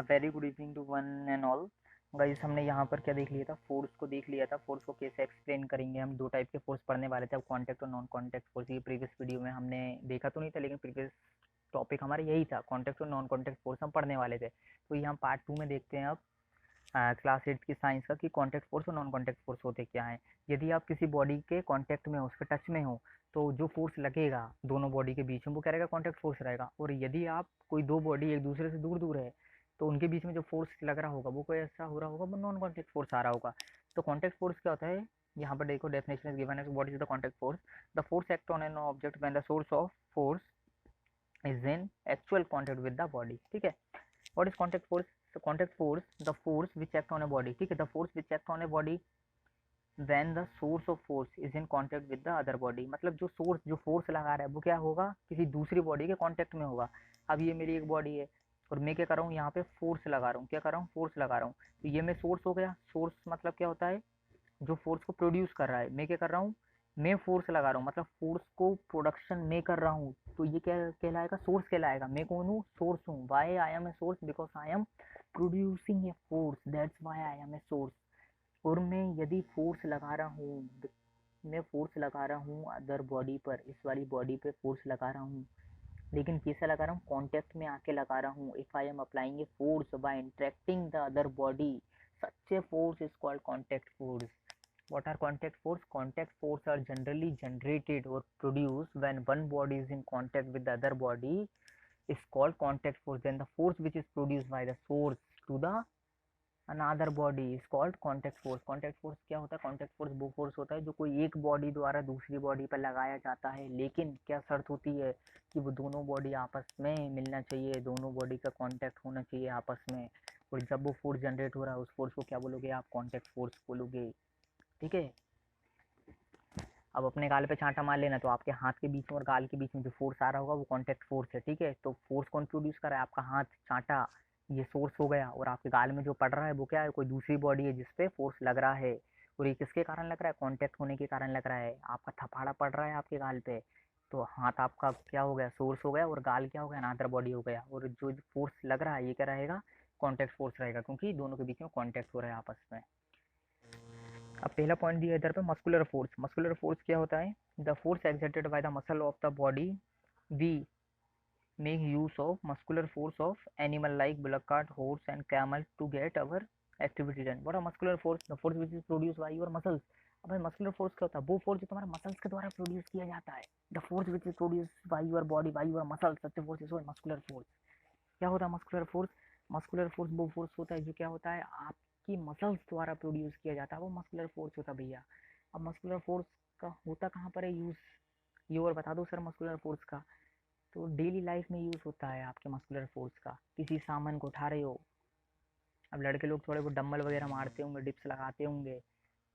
Very good evening to one and all. Guys, हमने यहाँ पर क्या देख लिया था, फोर्स को देख लिया था। फोर्स को कैसे एक्सप्लेन करेंगे, हम दो टाइप के फोर्स पढ़ने वाले थे। अब कॉन्टैक्ट और नॉन कॉन्टैक्ट फोर्स, ये प्रीवियस वीडियो में हमने देखा तो नहीं था, लेकिन प्रीवियस टॉपिक हमारा यही था, कॉन्टैक्ट और नॉन कॉन्टैक्ट फोर्स हम पढ़ने वाले थे। तो ये हम पार्ट 2 में देखते हैं अब क्लास 8 की साइंस का, कि कॉन्टैक्ट फोर्स और नॉन कॉन्टैक्ट फोर्स होते क्या हैं। यदि आप किसी बॉडी के कॉन्टैक्ट में हो, उसके टच में हो, तो जो फोर्स लगेगा दोनों बॉडी के बीच में, वो क्या रहेगा, कॉन्टैक्ट फोर्स रहेगा। और यदि आप कोई दो बॉडी एक दूसरे से दूर दूर है, तो उनके बीच में जो फोर्स लग रहा होगा वो कोई ऐसा हो रहा होगा, वो नॉन कॉन्टैक्ट फोर्स आ रहा होगा। तो कॉन्टैक्ट फोर्स क्या होता है, यहाँ पर देखो डेफिनेशन इज गिवन है, what is the contact force. The force act on an object when the source of force is in actual contact with the body. ठीक है। What is contact force? So contact force, the force which act on a body, ठीक है, the force which act on a body when the source of force is in contact with the other body। मतलब जो source, जो force लगा रहा है वो क्या होगा, किसी दूसरी बॉडी के कांटेक्ट में होगा। अब ये मेरी एक बॉडी है और मैं क्या कर रहा हूँ, यहाँ पे फोर्स लगा रहा हूँ, क्या कर रहा हूँ, फोर्स लगा रहा हूँ। तो ये मैं सोर्स हो गया। सोर्स मतलब क्या होता है, जो फोर्स को प्रोड्यूस कर रहा है। मैं क्या कर रहा हूँ, मैं फोर्स लगा रहा हूँ, मतलब फोर्स को प्रोडक्शन मैं कर रहा हूँ, तो ये क्या कहलाएगा, सोर्स कहलाएगा। मैं कौन हूँ, सोर्स हूँ। Why I am a source, because I am producing a force, that's why I am a source. और मैं यदि फोर्स लगा रहा हूँ, मैं फोर्स लगा रहा हूँ अदर बॉडी पर, इस वाली बॉडी पे फोर्स लगा रहा हूँ, लेकिन कैसे लगा रहा हूँ, कॉन्टेक्ट में आके लगा रहा हूँ। If I am applying a force by interacting the other body, such a force is called contact force. What are contact force? Contact force are generally generated or produced when one body is in contact with the other body, is called contact force. Then the force which is produced by the source to the another body is called contact force। contact force क्या होता है, contact force वो force होता है जो कोई एक body द्वारा दूसरी बॉडी पर लगाया जाता है, लेकिन क्या शर्त होती है कि वो दोनों बॉडी आपस में मिलना चाहिए, दोनों बॉडी का कांटेक्ट होना चाहिए आपस में। और जब वो फोर्स जनरेट हो रहा है, उस फोर्स को क्या बोलोगे आप, कॉन्टेक्ट फोर्स बोलोगे। ठीक है। अब अपने गाल पे छांटा मार लेना, तो आपके हाथ के बीच में और गाल के बीच में जो फोर्स आ रहा होगा वो कॉन्टेक्ट फोर्स है। ठीक है। तो फोर्स कौन प्रोड्यूस कर रहा है, आपका हाथ, छांटा, ये सोर्स हो गया। और आपके गाल में जो पड़ रहा है वो क्या है, कोई दूसरी बॉडी है जिसपे फोर्स लग रहा है। और ये किसके कारण लग रहा है, कॉन्टेक्ट होने के कारण लग रहा है। आपका थपाड़ा पड़ रहा है आपके गाल पे, तो हाथ आपका क्या हो गया, सोर्स हो गया, और गाल क्या हो गया, अनादर बॉडी हो गया। और जो फोर्स लग रहा है ये क्या रहेगा, कॉन्टेक्ट फोर्स रहेगा, क्योंकि दोनों के बीच में कॉन्टेक्ट हो रहा है आपस में। अब पहला पॉइंट दिया है इधर पे, मस्कुलर फोर्स। मस्कुलर फोर्स क्या होता है, the force exerted by the muscle of the body. We make use of muscular force of animal like bullock cart, horse and camel to get our activity done. What are muscular force? The force which is produced by your muscles. अब भाई muscular force क्या होता है, वो force जो तुम्हारे muscles के द्वारा प्रोड्यूस किया जाता है। The force which is produced by your body, bye your muscles, such force is called muscular force. क्या होता है मस्कुलर फोर्स? मस्कुलर फोर्स वो फोर्स होता है जो क्या होता है, आपकी मसल्स द्वारा प्रोड्यूस किया जाता है, वो मस्कुलर फोर्स होता है भैया। अब मस्कुलर फोर्स का होता कहाँ पर है यूज, ये और बता दो सर मस्कुलर फोर्स का। तो डेली लाइफ में यूज होता है आपके मस्कुलर फोर्स का, किसी सामान को उठा रहे हो। अब लड़के लोग थोड़े बहुत डंबल वगैरह मारते होंगे, डिप्स लगाते होंगे,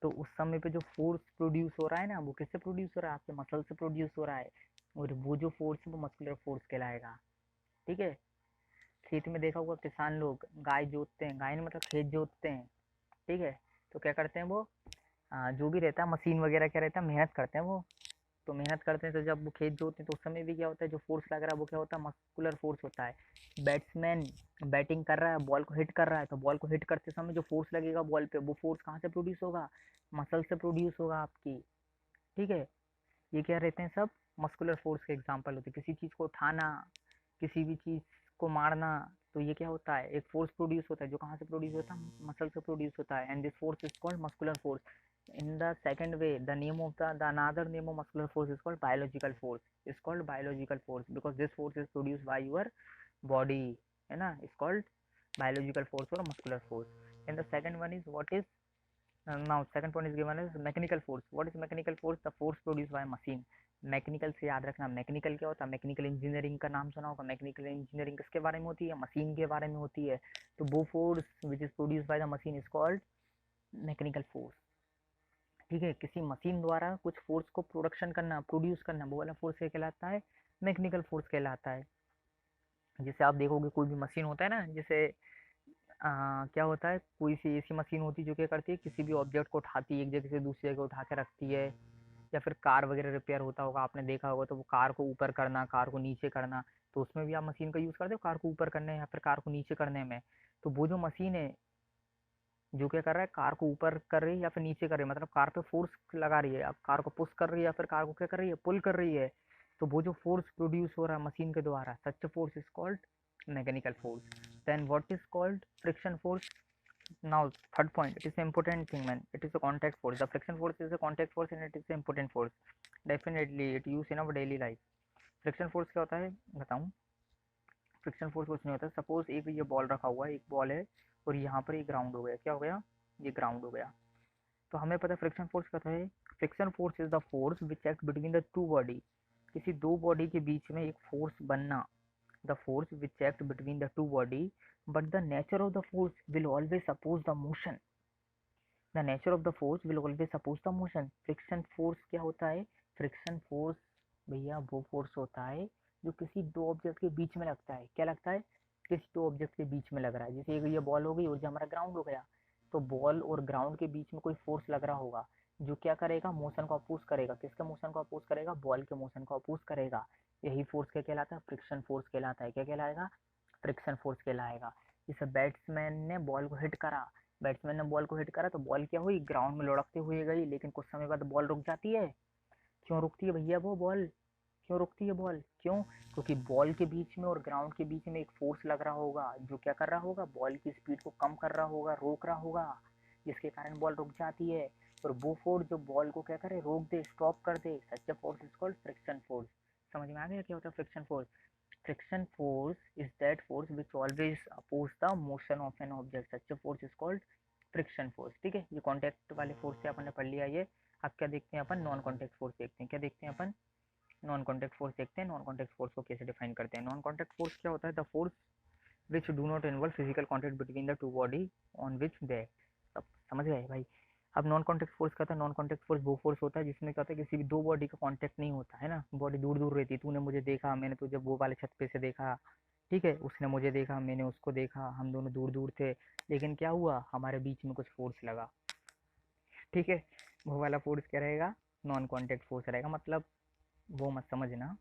तो उस समय पे जो फोर्स प्रोड्यूस हो रहा है ना, वो किससे प्रोड्यूस हो रहा है, आपके मसल से प्रोड्यूस हो रहा है। और वो जो फोर्स है वो मस्कुलर फोर्स कहलाएगा। ठीक है। खेत में देखा होगा किसान लोग गाय जोतते हैं, गाय ने मतलब खेत जोतते हैं। ठीक है। तो क्या करते हैं वो, जो भी रहता है मशीन वगैरह क्या रहता है, मेहनत करते हैं वो। तो मेहनत करते हैं, तो जब वो खेत जोतते हैं तो उस समय भी क्या होता है, जो फोर्स लग रहा है वो क्या होता है, मस्कुलर फोर्स होता है। बैट्समैन बैटिंग कर रहा है, बॉल को हिट कर रहा है, तो बॉल को हिट करते समय जो फोर्स लगेगा बॉल पे, वो फोर्स कहाँ से प्रोड्यूस होगा, मसल से प्रोड्यूस होगा आपकी। ठीक है। ये क्या रहते हैं, सब मस्कुलर फोर्स के एग्जाम्पल होते हैं। किसी चीज़ को उठाना, किसी भी चीज़ को मारना, तो ये क्या होता है, एक फोर्स प्रोड्यूस होता है, जो कहाँ से प्रोड्यूस होता है, मसल से प्रोड्यूस होता है। And this force is called muscular force. In the second way, the name of the another name of muscular force is called biological force. Is called biological force because this force is produced by your body, है ना, is called biological force और muscular force. And the second one is what is, now second point is given as mechanical force। what is mechanical force? the force produced by machine। Mechanical से याद रखना, mechanical क्या होता है, mechanical engineering का नाम सुना होगा। मैकेनिकल इंजीनियरिंग किसके बारे में होती है, मशीन के बारे में होती है। तो वो force which is produce by the machine is called mechanical force. ठीक है। किसी मशीन द्वारा कुछ फोर्स को प्रोडक्शन करना, प्रोड्यूस करना, वो वाला फोर्स क्या कहलाता है, मैकेनिकल फोर्स कहलाता है। जैसे आप देखोगे कोई भी मशीन होता है ना, जैसे क्या होता है, कोई सी ऐसी मशीन होती है जो क्या करती है, किसी भी ऑब्जेक्ट को उठाती है, एक जगह से दूसरी जगह उठा के रखती है। या फिर कार वगैरह रिपेयर होता होगा, आपने देखा होगा, तो वो कार को ऊपर करना, कार को नीचे करना, तो उसमें भी आप मशीन का यूज़ करते हो कार को ऊपर करने या फिर कार को नीचे करने में। तो वो जो मशीन है जो क्या कर रहा है, कार को ऊपर कर रही है या फिर नीचे कर रही है, मतलब कार पे फोर्स लगा रही है, अब कार को पुश कर रही है या फिर कार को क्या कर रही है, पुल कर रही है। तो वो जो फोर्स प्रोड्यूस हो रहा है मशीन के द्वारा, such force is called mechanical force. Then what is called friction force. Now, third point, it is an important thing, man. It is a contact force. The friction force is a contact force and it is an important force. Definitely, it used in our daily life. Friction force क्या होता है बताऊं? Friction force कुछ नहीं होता। Suppose एक ये ball रखा हुआ है, एक बॉल है और यहाँ पर एक ग्राउंड हो गया, क्या हो गया, ये ग्राउंड हो गया। तो हमें पता है फ्रिक्शन फोर्स क्या है। Friction force is the force which act between the two body. किसी दो बॉडी के बीच में एक फोर्स बनना, the force which act between the two body, but the nature of the force will always oppose the motion. The nature of the force will always oppose the motion. Friction force क्या होता है? Friction force भैया वो force होता है जो किसी दो ऑब्जेक्ट के बीच में लगता है। क्या लगता है? किसी दो ऑब्जेक्ट के बीच में लग रहा है। जैसे एक ये बॉल हो गई और जो हमारा ग्राउंड हो गया, तो बॉल और ग्राउंड के बीच में कोई फोर्स लग रहा होगा जो क्या करेगा, मोशन को अपोज करेगा। किसके मोशन को अपोज करेगा? बॉल के मोशन को अपोज करेगा। यही फोर्स क्या कहलाता है? फ्रिक्शन फोर्स कहलाता है। क्या कहलाएगा? फ्रिक्शन फोर्स कहलाएगा। जैसे बैट्समैन ने बॉल को हिट करा, बैट्समैन ने बॉल को हिट करा तो बॉल क्या हुई, ग्राउंड में लुढ़कते हुए गई, लेकिन कुछ समय बाद बॉल रुक जाती है। क्यों रुकती है भैया वो बॉल? क्यों रुकती है बॉल? क्यों? क्योंकि बॉल के बीच में और ग्राउंड के बीच में एक फोर्स लग रहा होगा जो क्या कर रहा होगा, बॉल की स्पीड को कम कर रहा होगा, रोक रहा होगा, जिसके कारण बॉल रुक जाती है। और वो फोर्स जो बॉल को क्या करे, रोक दे, स्टॉप कर दे, such force is called friction force. समझ में आ गया क्या होता है friction force? Friction force is that force which always oppose the motion of an object. Such force is called friction force. ठीक है, ये कॉन्टैक्ट वाले फोर्स से अपन ने पढ़ लिया ये। अब क्या देखते हैं अपन? नॉन कॉन्टैक्ट फोर्स देखते हैं। क्या देखते हैं अपन? नॉन कॉन्टैक्ट फोर्स देखते हैं। नॉन कॉन्टैक्ट फोर्स को कैसे डिफाइन करते हैं? नॉन कॉन्टैक्ट फोर्स क्या होता है? The force which do not involve physical contact between the two body on which they. सब समझ गए भाई? अब नॉन कॉन्टैक्ट फोर्स क्या होता है? नॉन कॉन्टैक्ट फोर्स वो फोर्स होता है जिसमें क्या होता है, किसी भी दो बॉडी का कॉन्टैक्ट नहीं होता है ना, बॉडी दूर दूर रहती है। तूने मुझे देखा, मैंने तुझे वो वाले छत पे से देखा, ठीक है, उसने मुझे देखा, मैंने उसको देखा, हम दोनों दूर दूर थे, लेकिन क्या हुआ, हमारे बीच में कुछ फोर्स लगा। ठीक है, वो वाला फोर्स क्या रहेगा? नॉन कॉन्टैक्ट फोर्स रहेगा। मतलब वो मत समझना,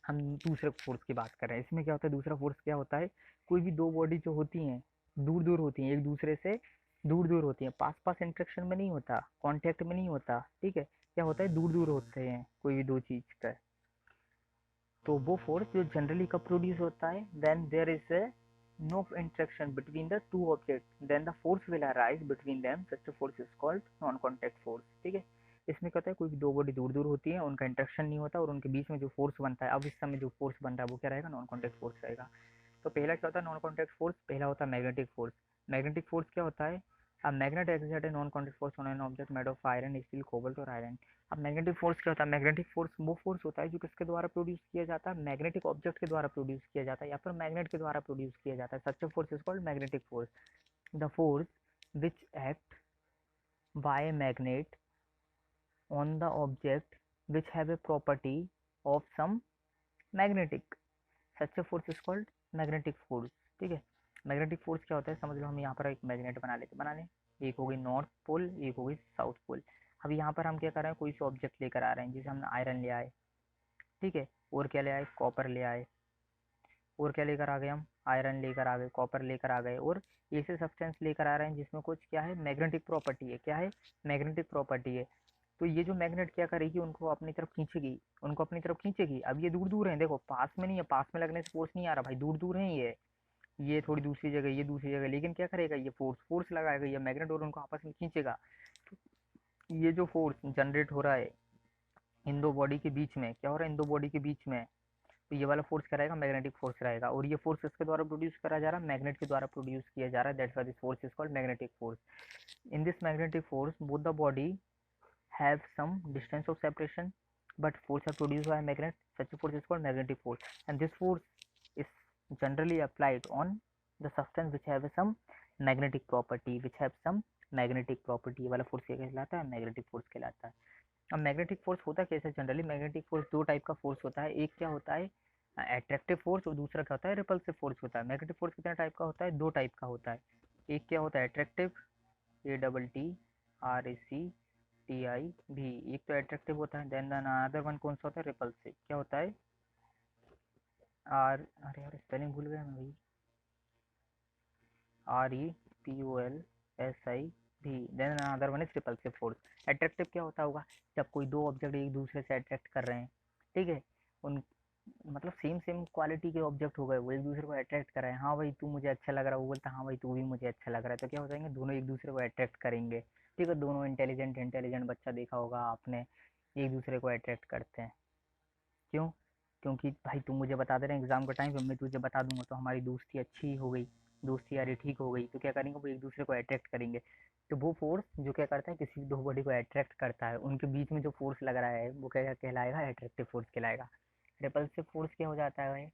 हम दूसरे फोर्स की बात कर रहे हैं। इसमें क्या होता है, दूसरा फोर्स क्या होता है, कोई भी दो बॉडी जो होती हैं दूर दूर होती हैं, एक दूसरे से दूर दूर होती हैं, पास पास इंटरेक्शन में नहीं होता, कांटेक्ट में नहीं होता। ठीक है, क्या होता है, दूर दूर होते हैं कोई भी दो चीज का। तो वो फोर्स जो जनरली कब प्रोड्यूस होता है, then there is a no interaction between the two object, then the force will arise between them, such force is called non contact force. ठीक है, इसमें क्या होता है, कोई दो बॉडी दूर दूर होती है, उनका इंटरेक्शन नहीं होता और उनके बीच में जो फोर्स बनता है, अब इस समय जो फोर्स बन रहा है वो क्या रहेगा, नॉन कॉन्टैक्ट फोर्स रहेगा। तो पहला क्या होता है नॉन कॉन्टैक्ट फोर्स? पहला होता है मैग्नेटिक फोर्स। मैग्नेटिक फोर्स क्या होता है? अब magnet exert a non contact force on an object made of iron, steel, cobalt और आयरन। अब मैग्नेटिक फोर्स क्या होता है? मैग्नेटिक फोर्स वो फोर्स होता है जो किसके द्वारा प्रोड्यूस किया जाता है, मैग्नेटिक ऑब्जेक्ट के द्वारा प्रोड्यूस किया जाता है या फिर मैग्नेट के द्वारा प्रोड्यूस किया जाता है। Such force is called magnetic force. The force which act by magnet on the object which have a property of some magnetic, such a force is called magnetic force। ठीक है, magnetic force क्या होता है समझ लो। हम यहाँ पर एक मैग्नेट बना लें, एक हो गई नॉर्थ पोल, एक हो गई साउथ पोल। अब यहाँ पर हम क्या कर रहे हैं, कोई सा ऑब्जेक्ट लेकर आ रहे हैं, जैसे हमने आयरन ले आए, ठीक है, और क्या ले आए, कॉपर ले आए, और क्या लेकर आ गए हम, आयरन लेकर आ गए, कॉपर लेकर आ गए, और ऐसे सब्सटेंस लेकर आ रहे हैं जिसमें कुछ क्या है, मैग्नेटिक प्रॉपर्टी है। क्या है? मैग्नेटिक प्रॉपर्टी है। तो ये जो मैग्नेट क्या करेगी, उनको अपनी तरफ खींचेगी, उनको अपनी तरफ खींचेगी। अब ये दूर दूर हैं, देखो पास में नहीं है, पास में लगने से फोर्स नहीं आ रहा भाई, दूर दूर है ये थोड़ी दूसरी जगह, ये दूसरी जगह, लेकिन क्या करेगा, ये फोर्स फोर्स लगाएगा ये मैग्नेट और उनको आपस में खींचेगा। तो ये जो फोर्स जनरेट हो रहा है इन दो बॉडी के बीच में, क्या हो रहा है, इन दो बॉडी के बीच में, तो ये वाला फोर्स क्या रहेगा, मैग्नेटिक फोर्स रहेगा। और ये फोर्स किसके द्वारा प्रोड्यूस करा जा रहा है, मैग्नेट के द्वारा प्रोड्यूस किया जा रहा है। That's why this force is called magnetic force. In this magnetic force both the body have some distance of separation, but force are produced by a magnet. Such a force is called magnetic force, and this force is generally applied on the substance which have some magnetic property, which have some magnetic property। वाला force क्या कहलाता है, magnetic force कहलाता है। अब magnetic force होता कैसे, generally magnetic force दो टाइप का फोर्स होता है। एक क्या होता है, अट्रैक्टिव फोर्स, और दूसरा क्या होता है, रिपल्सिव फोर्स होता है। मैग्नेटिक फोर्स कितने टाइप का होता है, दो टाइप का होता है। एक क्या होता है, अट्रैक्टिव, ATTRACTIV, एक तो अट्रैक्टिव होता है। देन अनदर वन कौन सा होता है, रिपल्सिव। क्या होता है, अरे यार स्पेलिंग भूल गया मैं भाई। REPULSIV, then another one is repulsive force. Attractive क्या होता होगा? जब कोई दो ऑब्जेक्ट एक दूसरे से अट्रैक्ट कर रहे हैं, ठीक है, उन मतलब सेम सेम क्वालिटी के ऑब्जेक्ट हो गए, वो एक दूसरे को अट्रैक्ट कर रहे हैं, हाँ भाई तू मुझे अच्छा लग रहा है, वो बोलता है हाँ भाई तू भी मुझे अच्छा लग रहा है, तो क्या हो जाएंगे, दोनों एक दूसरे को अट्रैक्ट करेंगे। ठीक है, दोनों इंटेलिजेंट इंटेलिजेंट बच्चा देखा होगा आपने, एक दूसरे को अट्रैक्ट करते हैं। क्यों? क्योंकि भाई तुम मुझे बता दे रहे हैं एग्जाम के टाइम पे, मैं तुझे बता दूंगा तो हमारी दोस्ती अच्छी हो गई, दोस्ती यारी ठीक हो गई, तो क्या करेंगे, वो एक दूसरे को अट्रैक्ट करेंगे। तो वो फोर्स जो क्या करता है, किसी दो बॉडी को अट्रैक्ट करता है, उनके बीच में जो फोर्स लग रहा है वो क्या कहलाएगा, अट्रैक्टिव फोर्स कहलाएगा। रिपल्सिव फोर्स क्या हो जाता है भाई?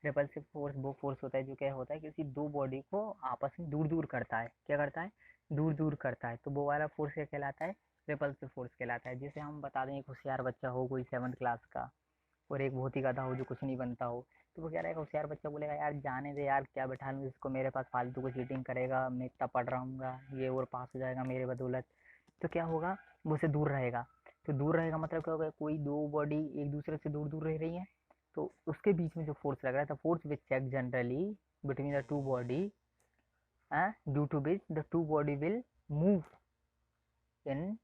रिपल्सिव फोर्स वो फोर्स होता है जो क्या होता है, किसी दो बॉडी को आपस में दूर दूर करता है, क्या करता है, दूर दूर करता है, तो वो वाला फोर्स क्या कहलाता है, रिपल्सिव फोर्स कहलाता है। जैसे हम बता दें एक होशियार बच्चा हो कोई 7th क्लास का, और एक बहुत ही गधा हो जो कुछ नहीं बनता हो, तो वो क्या रहेगा, होशियार बच्चा बोलेगा यार जाने दे यार, क्या बैठा लूँ इसको मेरे पास, फालतू को चीटिंग करेगा, मैं इतना पढ़ रहा हूँ ये, और पास हो जाएगा मेरे बदौलत। तो क्या होगा, वो से दूर रहेगा। तो दूर रहेगा मतलब क्या होगा, कोई दो बॉडी एक दूसरे से दूर दूर रह रही है, तो उसके बीच में जो फोर्स लग रहा है, the force which check generally between the two body, due to which the two body will move in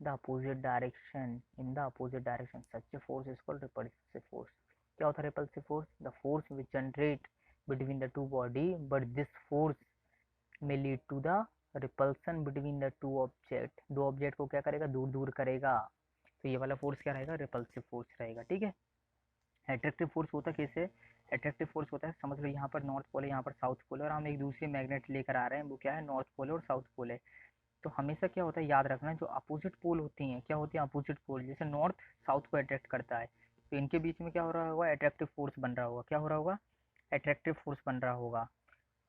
the opposite direction, in the opposite direction, such a force is called repulsive force। क्या होता है repulsive force? The force which generate between the two body, but this force may lead to the repulsion between the two object। दो object को क्या करेगा, दूर दूर करेगा, तो ये वाला फोर्स क्या रहेगा, रिपल्सिव फोर्स रहेगा। ठीक है। अट्रैक्टिव फोर्स होता है कैसे? अट्रैक्टिव फोर्स होता है, समझ लो यहाँ पर नॉर्थ पोल है, यहाँ पर साउथ पोल है, और हम एक दूसरे मैग्नेट लेकर आ रहे हैं, वो क्या है, नॉर्थ पोल है और साउथ पोल है। तो हमेशा क्या होता है, याद रखना, जो अपोजिट पोल होती हैं, क्या होती है, अपोजिट पोल, जैसे नॉर्थ साउथ को अट्रैक्ट करता है, तो इनके बीच में क्या हो रहा होगा, अट्रैक्टिव फोर्स बन रहा होगा, क्या हो रहा होगा, अट्रैक्टिव फोर्स बन रहा होगा।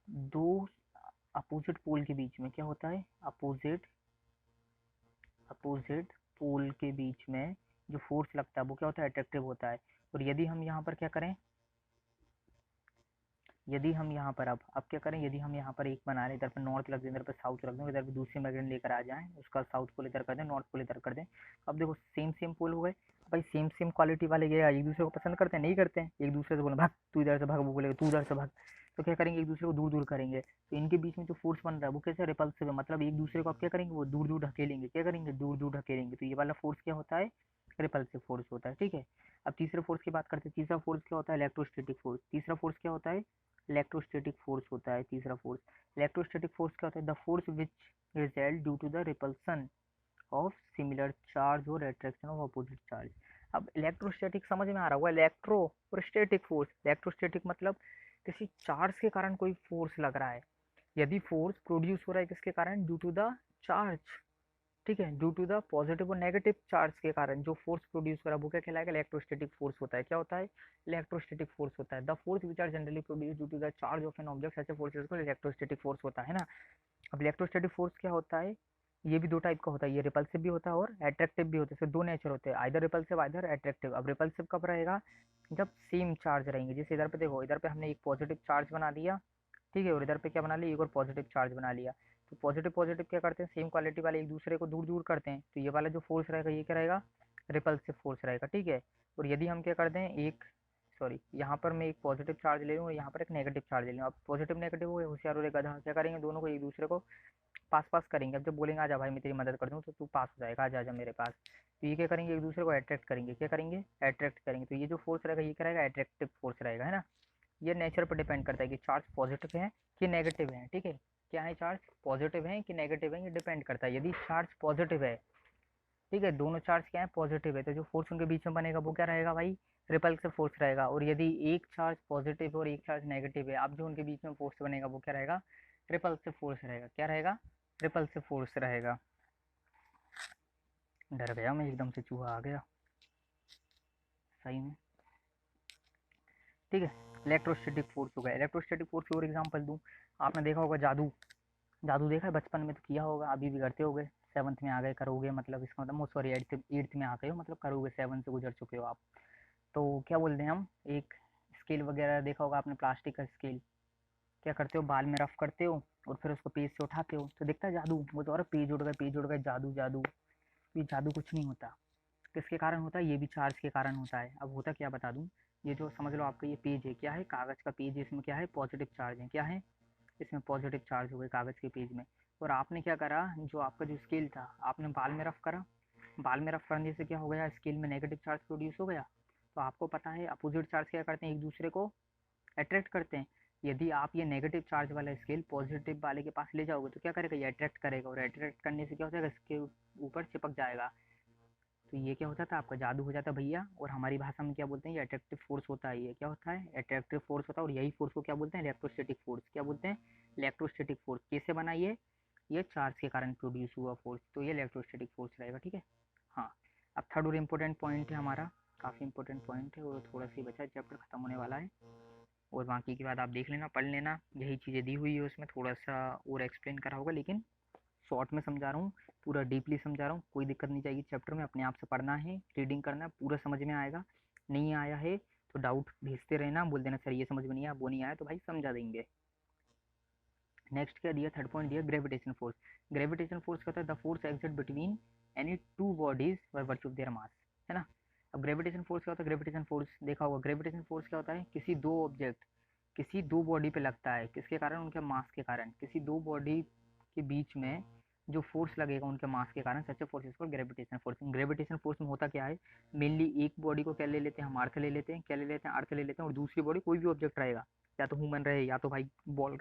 दो अपोजिट पोल के बीच में क्या होता है, अपोजिट अपोजिट पोल के बीच में जो फोर्स लगता है वो क्या होता है, अट्रैक्टिव होता है। और यदि हम यहाँ पर क्या करें, यदि हम यहाँ पर अब क्या करें, यदि हम यहाँ पर एक बना रहे, इधर पर नॉर्थ रख दें, इधर पर साउथ रख दें, इधर पर दूसरी मैग्नेट लेकर आ जाएं, उसका साउथ पोल इधर कर दें, नॉर्थ पोल इधर कर दें, अब देखो सेम सेम पोल हो गए। भाई सेम सेम क्वालिटी वाले ये एक दूसरे को पसंद करते हैं, नहीं करते हैं, एक दूसरे से बोले भाग, तू इधर से भाग, वो बोलेगा तू उधर से भाग, तो क्या करेंगे, एक दूसरे को दूर दूर करेंगे। तो इनके बीच में जो फोर्स बन रहा है वो कैसे, रिपल्सिव है, मतलब एक दूसरे को आप क्या करेंगे, वो दूर दूर ढकेलेंगे, क्या करेंगे, दूर दूर ढकेलेंगे, तो ये वाला फोर्स क्या होता है, रिपल्सिव फोर्स होता है। ठीक है। अब तीसरे फोर्स की बात करते हैं, तीसरा फोर्स क्या होता है, इलेक्ट्रोस्टैटिक फोर्स। तीसरा फोर्स क्या होता है, इलेक्ट्रोस्टैटिक फोर्स होता है तीसरा फोर्स। इलेक्ट्रोस्टैटिक फोर्स क्या होता है, the force which result due to the repulsion of similar charge और अट्रैक्शन ऑफ अपोजिट चार्ज। अब इलेक्ट्रोस्टैटिक समझ में आ रहा होगा, इलेक्ट्रो और स्टैटिक फोर्स। इलेक्ट्रोस्टैटिक मतलब किसी चार्ज के कारण कोई फोर्स लग रहा है, यदि फोर्स प्रोड्यूस हो रहा है किसके कारण, ड्यू टू द चार्ज, ठीक है, ड्यू टू द पॉजिटिव और नेगेटिव चार्ज के कारण जो फोर्स प्रोड्यूस करा वो क्या कहलाएगा, इलेक्ट्रोस्टैटिक फोर्स होता है। क्या होता है, इलेक्ट्रोस्टैटिक फोर्स होता है। The force which are generally produce due to the charge of an object, ऐसे फोर्सेस को इलेक्ट्रोस्टैटिक फोर्स होता है ना। अब इलेक्ट्रोस्टैटिक फोर्स क्या होता है, ये भी दो टाइप का होता है, ये रिपल्सिव भी होता है और अट्रैक्टिव भी होता है, इसके दो नेचर होते हैं, आइदर रिपल्सिव आइदर अट्रैक्टिव। अब रिपल्सिव कब रहेगा, जब सेम चार्ज रहेंगे, जैसे इधर पे देखो, इधर पे हमने एक पॉजिटिव चार्ज बना दिया, ठीक है, और इधर पे क्या बना लिया, एक और पॉजिटिव चार्ज बना लिया, तो पॉजिटिव पॉजिटिव क्या करते हैं, सेम क्वालिटी वाले एक दूसरे को दूर दूर करते हैं, तो ये वाला जो फोर्स रहेगा ये क्या रहेगा, रिपल्सिव फोर्स रहेगा। ठीक है। और यदि हम क्या करते हैं, एक सॉरी यहाँ पर मैं एक पॉजिटिव चार्ज ले लूँ और यहाँ पर एक नेगेटिव चार्ज ले लूँ, अब पॉजिटिव नेगेटिव हो गए, होशियार और गधा क्या करेंगे, दोनों को एक दूसरे को पास पास करेंगे। अब जब बोलेंगे आजा भाई मैं तेरी मदद कर दूँ, तो तू पास हो जाएगा, आजा आजा मेरे पास, तो ये क्या करेंगे, एक दूसरे को अट्रैक्ट करेंगे, क्या करेंगे, अट्रैक्ट करेंगे, तो ये जो फोर्स रहेगा ये क्या रहेगा, अट्रैक्टिव फोर्स रहेगा, है ना। ये नेचर पर डिपेंड करता है कि चार्ज पॉजिटिव है कि नेगेटिव है। ठीक है, क्या है, चार्ज पॉजिटिव है कि नेगेटिव है, ये डिपेंड करता है। यदि चार्ज पॉजिटिव है, ठीक है, दोनों चार्ज क्या है, पॉजिटिव है, तो जो फोर्स उनके बीच में बनेगा वो क्या रहेगा भाई, रिपल्सिव फोर्स रहेगा। और यदि एक चार्ज पॉजिटिव और एक चार्ज नेगेटिव है, अब जो उनके बीच में फोर्स बनेगा वो क्या रहेगा, रिपल्सिव फोर्स रहेगा। क्या रहेगा, रिपल्सिव फोर्स रहेगा। डर गया मैं एकदम से, चूहा आ गया सही में। ठीक है। इलेक्ट्रोस्टैटिक फोर्स हो गया। इलेक्ट्रोस्टैटिक फोर्स की और एग्जांपल दूं, आपने देखा होगा जादू, जादू देखा है बचपन में तो किया होगा, अभी भी करते होगे, 7th में आ गए करोगे, मतलब इसका मतलब सॉरी 8th में आ गए हो, मतलब करोगे, 7 से गुजर चुके हो आप। तो क्या बोलते हैं हम, एक स्केल वगैरह देखा होगा आपने, प्लास्टिक का स्केल, क्या करते हो, बाल में रफ करते हो और फिर उसको पेज से उठाते हो तो दिखता है जादू, वो तो और पेज उड़ गए, पेज उड़ गए, जादू जादू। ये जादू कुछ नहीं होता, किसके कारण होता है, ये भी चार्ज के कारण होता है। अब होता क्या बता दूं, ये जो समझ लो आपका ये पेज है, क्या है, कागज़ का पेज है, इसमें क्या है, पॉजिटिव चार्ज है, क्या है, इसमें पॉजिटिव चार्ज हो गए कागज़ के पेज में। और आपने क्या करा, जो आपका जो स्केल था आपने बाल में रफ करा, बाल में रफ करने से क्या हो गया, स्केल में नेगेटिव चार्ज प्रोड्यूस हो गया। तो आपको पता है अपोजिट चार्ज क्या करते हैं, एक दूसरे को अट्रैक्ट करते हैं। यदि आप ये नेगेटिव चार्ज वाला स्केल पॉजिटिव वाले के पास ले जाओगे तो क्या करेगा, ये अट्रैक्ट करेगा, और अट्रैक्ट करने से क्या हो जाएगा, इसके ऊपर चिपक जाएगा। तो ये क्या होता था, आपका जादू हो जाता भैया। और हमारी भाषा में क्या बोलते हैं, ये अट्रैक्टिव फोर्स होता है। ये क्या होता है, अट्रैक्टिव फोर्स होता है। और यही फोर्स को क्या बोलते हैं, इलेक्ट्रोस्टैटिक फोर्स। क्या बोलते हैं, इलेक्ट्रोस्टैटिक फोर्स। कैसे बना ये चार्ज के कारण प्रोड्यूस हुआ फोर्स, तो ये इलेक्ट्रोस्टैटिक फोर्स रहेगा, ठीक है। हाँ, अब थर्ड और इम्पोर्टेंट पॉइंट है हमारा, काफ़ी इंपॉर्टेंट पॉइंट है, और थोड़ा सा ही बचा है, चैप्टर खत्म होने वाला है। और बाकी की बात आप देख लेना, पढ़ लेना, यही चीज़ें दी हुई है उसमें, थोड़ा सा और एक्सप्लेन करा होगा, लेकिन शॉर्ट में समझा रहा हूँ, पूरा डीपली समझा रहा हूँ, कोई दिक्कत नहीं चाहिए चैप्टर में। अपने आप से पढ़ना है, रीडिंग करना है, पूरा समझ में आएगा। नहीं आया है तो डाउट भेजते रहना, बोल देना सर ये समझ में नहीं आया, वो नहीं आया तो भाई समझा देंगे। नेक्स्ट क्या दिया, थर्ड पॉइंट दिया, ग्रेविटेशन फोर्स। ग्रेविटेशन फोर्स क्या होता है, the force exist between any two bodies by virtue of their mass, है ना। अब ग्रेविटेशन फोर्स क्या होता है, ग्रेविटेशन फोर्स देखा होगा, ग्रेविटेशन फोर्स क्या होता है, किसी दो ऑब्जेक्ट, किसी दो बॉडी पे लगता है, किसके कारण, उनके मास के कारण। किसी दो बॉडी के बीच में जो फोर्स लगेगा उनके मास के कारण, सच फोर्स इसको ग्रेविटेशन फोर्स। ग्रेविटेशन फोर्स में होता क्या है, मेनली एक बॉडी को क्या ले लेते हैं हम, अर्थ ले लेते हैं, क्या ले लेते हैं, अर्थ ले लेते हैं, और दूसरी बॉडी कोई भी ऑब्जेक्ट रहेगा, या तो ह्यूमन रहे, या तो भाई बॉल,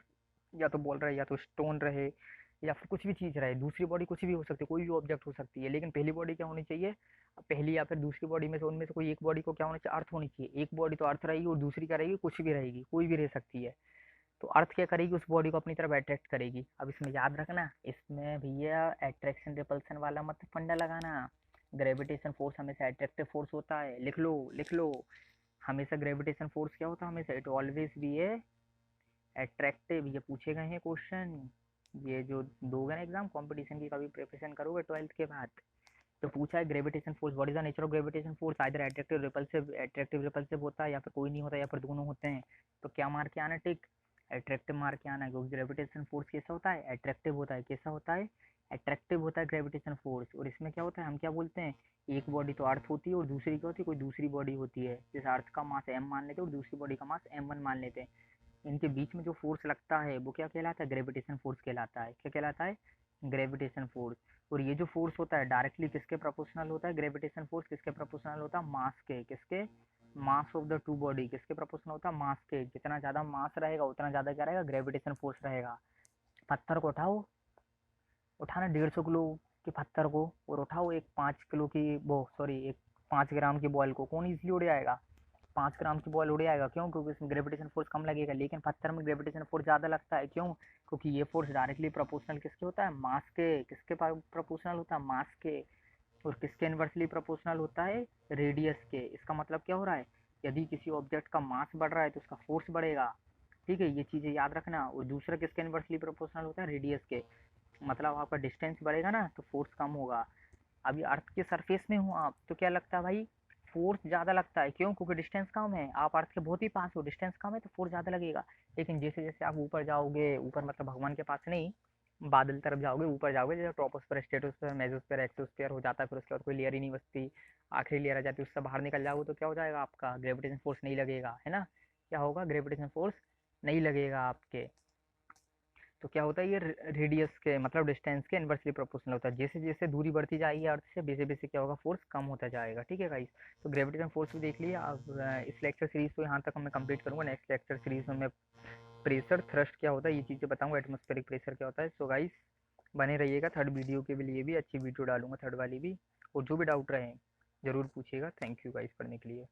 या तो बॉल रहे, या तो स्टोन रहे, या फिर कुछ भी चीज़ रहे, दूसरी बॉडी कुछ भी हो सकती है, कोई भी ऑब्जेक्ट हो सकती है। लेकिन पहली बॉडी क्या होनी चाहिए, पहली या फिर दूसरी बॉडी में से उनमें से कोई एक बॉडी को क्या होना चाहिए, अर्थ होनी चाहिए। एक बॉडी तो अर्थ रहेगी और दूसरी क्या रहेगी, कुछ भी रहेगी, कोई भी रह सकती है। तो अर्थ क्या करेगी, उस बॉडी को अपनी तरफ अट्रैक्ट करेगी। अब इसमें याद रखना, इसमें भैया अट्रैक्शन रिपल्सन वाला मत फंडा लगाना। ग्रेविटेशन फोर्स हमेशा अट्रैक्टिव फोर्स होता है, लिख लो लिख लो। हमेशा ग्रेविटेशन फोर्स क्या होता है, हमेशा it always be A attractive. ये पूछे गए हैं क्वेश्चन, ये जो दोगे ना एग्जाम कंपटीशन की, कभी प्रिपरेशन करोगे 12th के बाद, तो पूछा है gravitation force, what is the nature of gravitation force, either attractive repulsive होता है, या फिर कोई नहीं होता, या फिर दोनों होते हैं। तो क्या मार के आना, टिक, अट्रैक्टिव मार के आना, क्योंकि ग्रेविटेशन फोर्स कैसा होता है, अट्रैक्टिव होता है। कैसा होता है, अट्रैक्टिव होता है ग्रेविटेशन फोर्स। और इसमें क्या होता है, हम क्या बोलते हैं, एक बॉडी तो अर्थ होती है और दूसरी क्या होती है, कोई दूसरी बॉडी होती है। जैसे अर्थ का मास m मान लेते हैं और दूसरी बॉडी का मास m1 मान लेते हैं। इनके बीच में जो फोर्स लगता है वो क्या कहलाता है, ग्रेविटेशन फोर्स कहलाता है। क्या कहलाता है, ग्रेविटेशन फोर्स। और ये जो फोर्स होता है डायरेक्टली किसके प्रोपोर्शनल होता है, ग्रेविटेशन फोर्स किसके प्रोपोर्शनल होता है, मास के, किसके, mass of the two body किसके प्रोपोर्शनल होता है, मास के। जितना ज़्यादा मास रहेगा उतना ज़्यादा क्या रहेगा, ग्रेविटेशन फोर्स रहेगा। पत्थर को उठाओ, उठाना 150 किलो के पत्थर को, और उठाओ एक 5 किलो की वो सॉरी एक 5 ग्राम की बॉल को, कौन इजिली उड़ जाएगा, 5 ग्राम की बॉल उड़ जाएगा। क्यों, क्योंकि इसमें ग्रेविटेशन फोर्स कम लगेगा। लेकिन पत्थर में ग्रेविटेशन फोर्स ज़्यादा लगता है, क्यों, क्योंकि ये फोर्स डायरेक्टली प्रोपोर्शनल किसके होता है, मास के। किसके प्रोपोर्शनल होता है, मास के। और किसके इन्वर्सली प्रोपोर्शनल होता है, रेडियस के। इसका मतलब क्या हो रहा है, यदि किसी ऑब्जेक्ट का मास बढ़ रहा है तो उसका फोर्स बढ़ेगा, ठीक है, ये चीज़ें याद रखना। और दूसरा किसके इन्वर्सली प्रोपोर्शनल होता है, रेडियस के। मतलब आपका डिस्टेंस बढ़ेगा ना तो फोर्स कम होगा। अभी अर्थ के सरफेस में हूँ आप, तो क्या लगता है भाई, फोर्स ज़्यादा लगता है। क्यों, क्योंकि डिस्टेंस कम है, आप अर्थ के बहुत ही पास हो, डिस्टेंस कम है तो फोर्स ज़्यादा लगेगा। लेकिन जैसे जैसे आप ऊपर जाओगे, ऊपर मतलब भगवान के पास नहीं, बादल तरफ जाओगे, ऊपर जाओगे, जैसे ट्रोपोस्फेयर, स्ट्रेटोस्फेयर, मेसोस्फेयर, एक्सोस्फेयर हो जाता है, फिर उसके बाद कोई लेयर ही नहीं बचती, आखिरी लेयर आ जाती है, उससे बाहर निकल जाओगे तो क्या हो जाएगा, आपका ग्रेविटेशन फोर्स नहीं लगेगा, है ना। क्या होगा, ग्रेविटेशन फोर्स नहीं लगेगा आपके। तो क्या होता है, ये रेडियस के मतलब डिस्टेंस के इन्वर्सली प्रोपोर्शनल होता है। जैसे जैसे दूरी बढ़ती जाएगी अर्थ से, वैसे वैसे क्या होगा, फोर्स कम होता जाएगा, ठीक है गाइस। तो ग्रेविटेशन फोर्स भी देख लिया। अब इस लेक्चर सीरीज को यहाँ तक मैं कंप्लीट करूँगा। नेक्स्ट लेक्चर सीरीज में मैं प्रेशर थ्रस्ट क्या होता है ये चीज़ें बताऊँगा, एटमॉस्फेरिक प्रेशर क्या होता है। सो गाइस बने रहिएगा, थर्ड वीडियो के लिए भी अच्छी वीडियो डालूंगा, थर्ड वाली भी। और जो भी डाउट रहे ज़रूर पूछिएगा। थैंक यू गाइस पढ़ने के लिए।